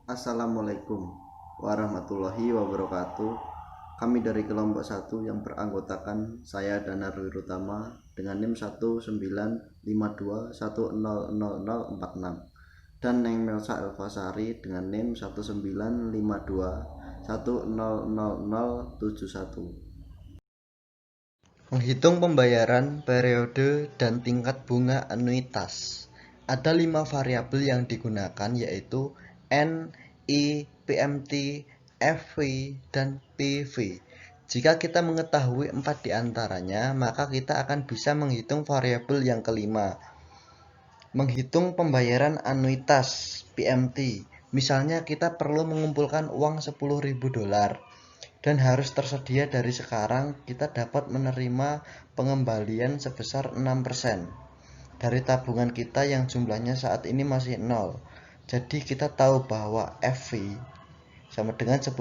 Assalamualaikum warahmatullahi wabarakatuh. Kami dari kelompok 1 yang beranggotakan saya Danar Wirutama dengan NIM 1952100046 dan Neng Melsa Elvasari dengan NIM 1952100071. Menghitung pembayaran periode dan tingkat bunga anuitas. Ada 5 variabel yang digunakan, yaitu N, I, PMT, FV, dan PV. Jika kita mengetahui 4 diantaranya, maka kita akan bisa menghitung variabel yang kelima. Menghitung pembayaran anuitas PMT. Misalnya kita perlu mengumpulkan uang $10.000 dan harus tersedia dari sekarang. Kita dapat menerima pengembalian sebesar 6% dari tabungan kita yang jumlahnya saat ini masih 0. Jadi kita tahu bahwa FV sama dengan 10.000,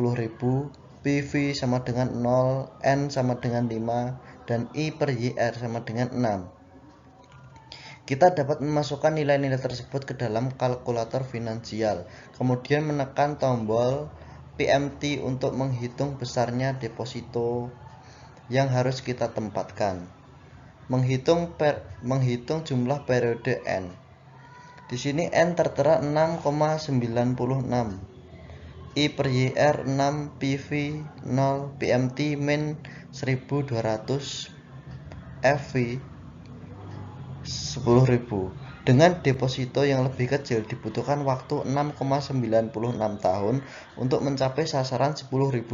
PV sama dengan 0, N sama dengan 5, dan I per YR sama dengan 6. Kita dapat memasukkan nilai-nilai tersebut ke dalam kalkulator finansial, kemudian menekan tombol PMT untuk menghitung besarnya deposito yang harus kita tempatkan. Menghitung jumlah periode N. Di sini N tertera 6,96. I per YR 6, PV 0, PMT min 1200, FV 10.000. Dengan deposito yang lebih kecil dibutuhkan waktu 6,96 tahun untuk mencapai sasaran $10.000.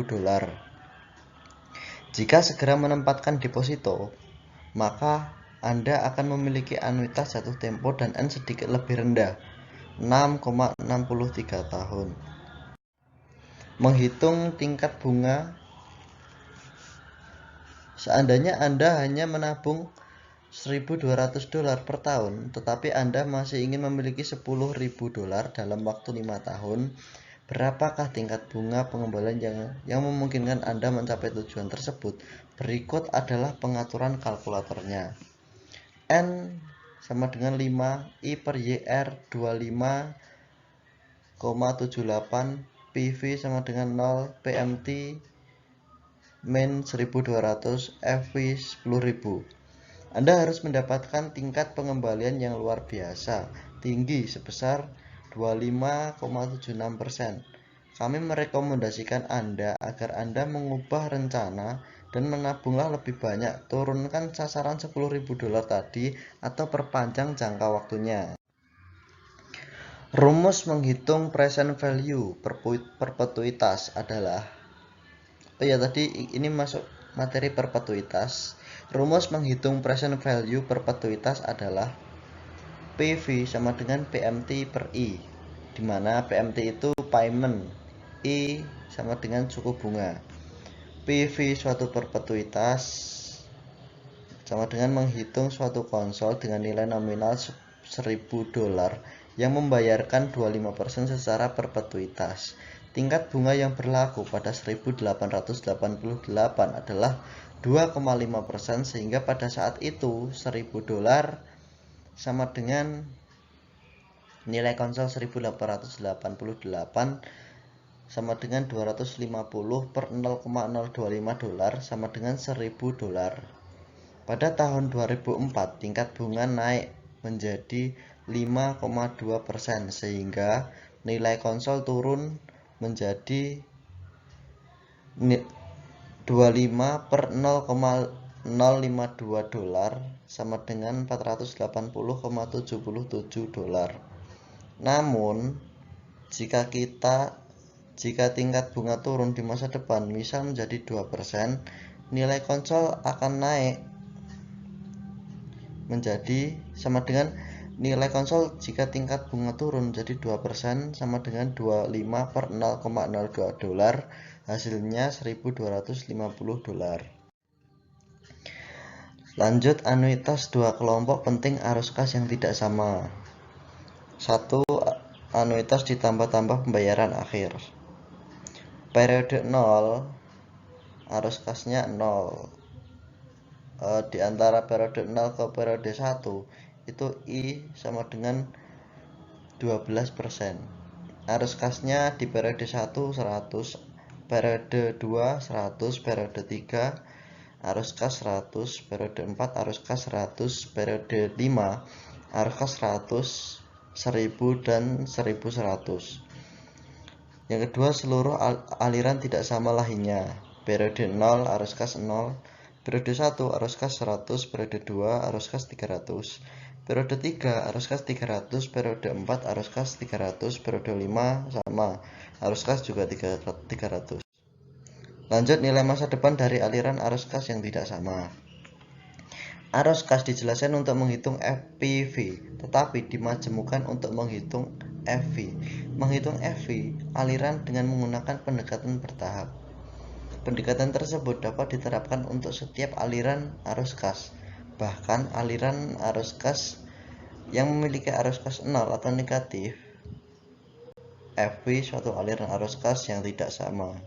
Jika segera menempatkan deposito, maka Anda akan memiliki anuitas jatuh tempo dan N sedikit lebih rendah, 6,63 tahun. Menghitung tingkat bunga. Seandainya Anda hanya menabung $1.200 per tahun, tetapi Anda masih ingin memiliki $10.000 dalam waktu 5 tahun, berapakah tingkat bunga pengembalian yang memungkinkan Anda mencapai tujuan tersebut? Berikut adalah pengaturan kalkulatornya. N sama dengan 5, I per YR 25,78, PV sama dengan 0, PMT min 1200, FV 10.000. Anda harus mendapatkan tingkat pengembalian yang luar biasa tinggi sebesar 25,76%. Kami merekomendasikan Anda agar Anda mengubah rencana dan menabunglah lebih banyak. Turunkan sasaran $10.000 tadi atau perpanjang jangka waktunya. Rumus menghitung present value perpetuitas adalah tadi ini masuk materi perpetuitas. Rumus menghitung present value perpetuitas adalah PV sama dengan PMT per I, di mana PMT itu payment, I sama dengan suku bunga. PV suatu perpetuitas sama dengan menghitung suatu konsol dengan nilai nominal $1.000 yang membayarkan 25% secara perpetuitas. Tingkat bunga yang berlaku pada 1888 adalah 2,5%, sehingga pada saat itu $1.000 sama dengan nilai konsol 1888 sama dengan 250 per $0,025 sama dengan $1.000. Pada tahun 2004 tingkat bunga naik menjadi 5,2%, sehingga nilai konsol turun menjadi 25 per $0,052 sama dengan $480,77. Namun jika tingkat bunga turun di masa depan, misal menjadi 2%, nilai konsol akan naik menjadi sama dengan nilai konsol jika tingkat bunga turun menjadi 2% sama dengan 25 per $0,02, hasilnya $1.250. Lanjut, anuitas dua kelompok penting arus kas yang tidak sama. 1. Anuitas ditambah-tambah pembayaran akhir. Periode 0, arus kasnya 0. Di antara periode 0 ke periode 1 itu I sama dengan 12%. arus kasnya di periode 1 100, periode 2 100, periode 3 arus kas 100, periode 4 arus kas 100, periode 5 arus kas 100, 1000 dan 1100. Yang kedua, seluruh aliran tidak sama lainnya. Periode 0 arus kas 0, periode 1 arus kas 100, periode 2 arus kas 300, periode 3 arus kas 300, periode 4 arus kas 300, periode 5 sama, arus kas juga 300. Lanjut, nilai masa depan dari aliran arus kas yang tidak sama. Arus kas dijelaskan untuk menghitung FPV, tetapi dimajemukkan untuk menghitung FV. Menghitung FV aliran dengan menggunakan pendekatan bertahap. Pendekatan tersebut dapat diterapkan untuk setiap aliran arus kas. Bahkan aliran arus kas yang memiliki arus kas 0 atau negatif FV suatu aliran arus kas yang tidak sama.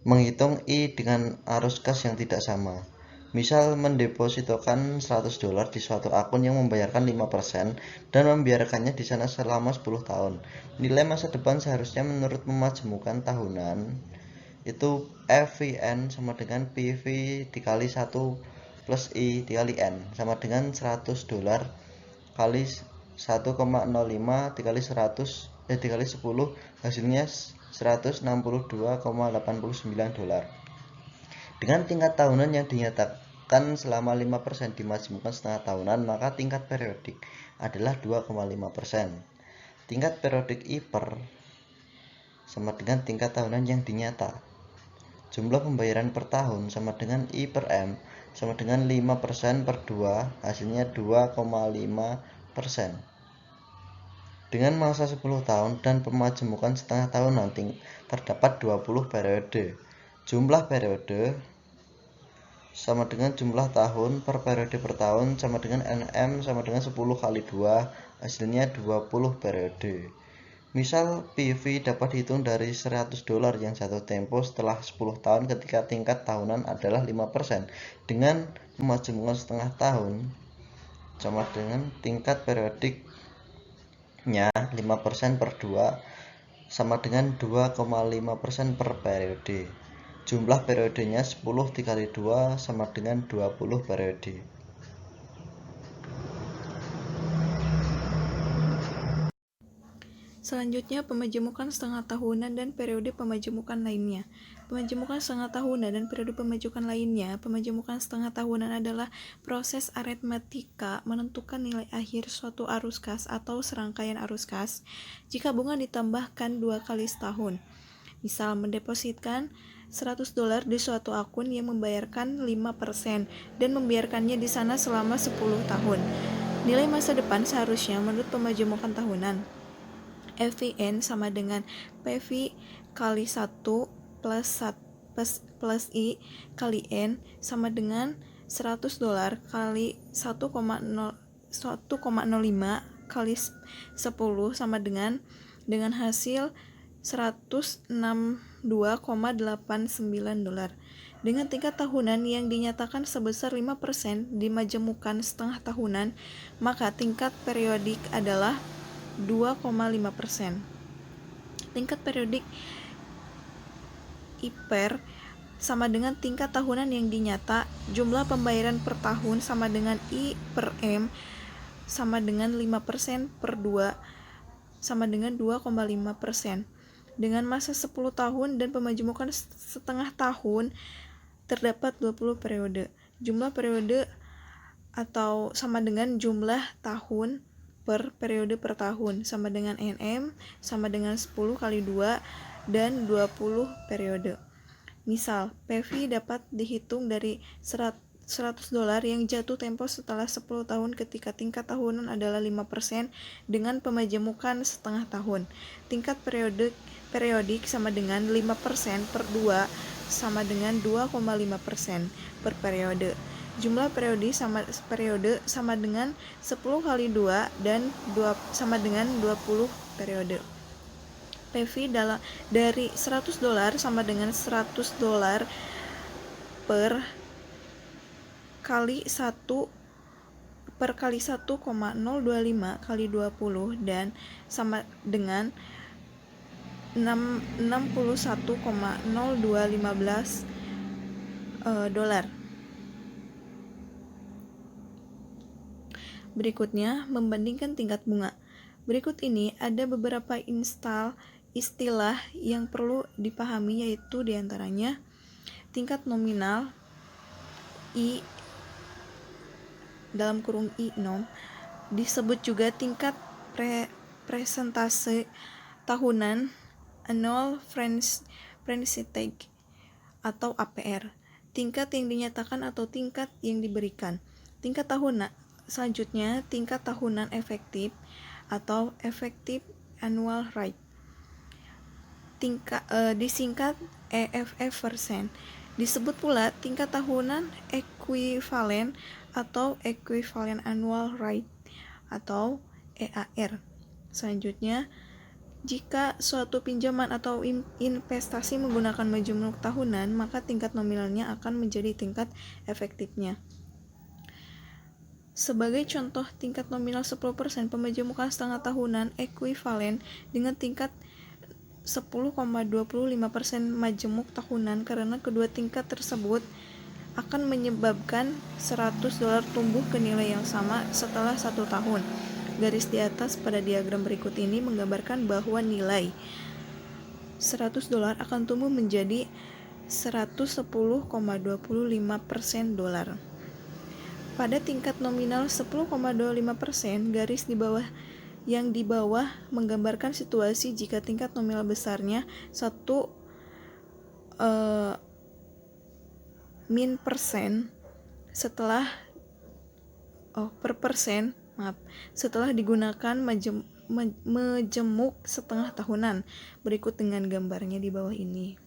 Menghitung I dengan arus kas yang tidak sama. Misal mendepositokan $100 di suatu akun yang membayarkan 5% dan membiarkannya di sana selama 10 tahun. Nilai masa depan seharusnya menurut memajemukan tahunan itu FVN sama dengan PV dikali 1 plus I dikali N sama dengan $100 kali 1,05 dikali 100 dikali 10, hasilnya $162,89. Dengan tingkat tahunan yang dinyatakan selama 5% dimajemukkan setengah tahunan, maka tingkat periodik adalah 2,5%. Tingkat periodik I per sama dengan tingkat tahunan yang dinyata. Jumlah pembayaran per tahun sama dengan I per M sama dengan 5% per 2, hasilnya 2,5%. Dengan masa 10 tahun dan pemajemukan setengah tahunan terdapat 20 periode. Jumlah periode sama dengan jumlah tahun per periode per tahun sama dengan NM sama dengan 10 kali 2, hasilnya 20 periode. Misal PV dapat dihitung dari $100 yang jatuh tempo setelah 10 tahun ketika tingkat tahunan adalah 5%. Dengan memajemukkan setengah tahun sama dengan tingkat periodiknya 5% per 2 sama dengan 2,5% per periode. Jumlah periodenya 10 dikali 2 sama dengan 20 periode. Selanjutnya, pemajemukan setengah tahunan dan periode pemajemukan lainnya. Pemajemukan setengah tahunan dan periode pemajemukan lainnya. Pemajemukan setengah tahunan adalah proses aritmatika menentukan nilai akhir suatu arus kas atau serangkaian arus kas jika bunga ditambahkan 2 kali setahun. Misal, mendepositkan $100 di suatu akun yang membayarkan 5% dan membiarkannya di sana selama 10 tahun. Nilai masa depan seharusnya menurut pemajemukan tahunan FVN sama dengan PV kali 1 plus I kali N sama dengan $100 kali 1,05 kali 10 sama dengan hasil $162,89. Dengan tingkat tahunan yang dinyatakan sebesar 5% dimajemukkan setengah tahunan, maka tingkat periodik adalah 2,5%. Tingkat periodik I per sama dengan tingkat tahunan yang dinyata. Jumlah pembayaran per tahun sama dengan I per M sama dengan 5% per 2 sama dengan 2,5%. Dengan masa 10 tahun dan pemajemukan setengah tahun terdapat 20 periode. Jumlah periode atau sama dengan jumlah tahun per periode per tahun sama dengan NM sama dengan 10 kali 2 dan 20 periode. Misal, PV dapat dihitung dari $100 yang jatuh tempo setelah 10 tahun ketika tingkat tahunan adalah 5% dengan pemajemukan setengah tahun. Tingkat periodik sama dengan 5% per 2 sama dengan 2,5% per periode. Jumlah periode sama dengan 10 kali 2 dan 2 sama dengan 20 periode. PV dari $100 sama dengan $100 per kali 1 per kali 1,025 kali 20 dan sama dengan 61,0215 dolar. Berikutnya, membandingkan tingkat bunga. Berikut ini ada beberapa istilah yang perlu dipahami, yaitu diantaranya tingkat nominal I dalam kurung I0, disebut juga tingkat presentase tahunan annual percentage atau APR, tingkat yang dinyatakan atau tingkat yang diberikan. Tingkat tahunan selanjutnya tingkat tahunan efektif atau effective annual rate, disingkat EFF persen. Disebut pula tingkat tahunan ekuivalen atau equivalent annual rate atau EAR. Selanjutnya, jika suatu pinjaman atau investasi menggunakan majemuk tahunan, maka tingkat nominalnya akan menjadi tingkat efektifnya. Sebagai contoh, tingkat nominal 10% pemajemukan setengah tahunan ekuivalen dengan tingkat 10,25% majemuk tahunan, karena kedua tingkat tersebut akan menyebabkan $100 tumbuh ke nilai yang sama setelah 1 tahun. Garis di atas pada diagram berikut ini menggambarkan bahwa nilai $100 akan tumbuh menjadi 110,25% dolar. Pada tingkat nominal 10,25%, garis di bawah yang di bawah menggambarkan situasi jika tingkat nominal besarnya 1 min persen setelah setelah digunakan majemuk setengah tahunan. Berikut dengan gambarnya di bawah ini.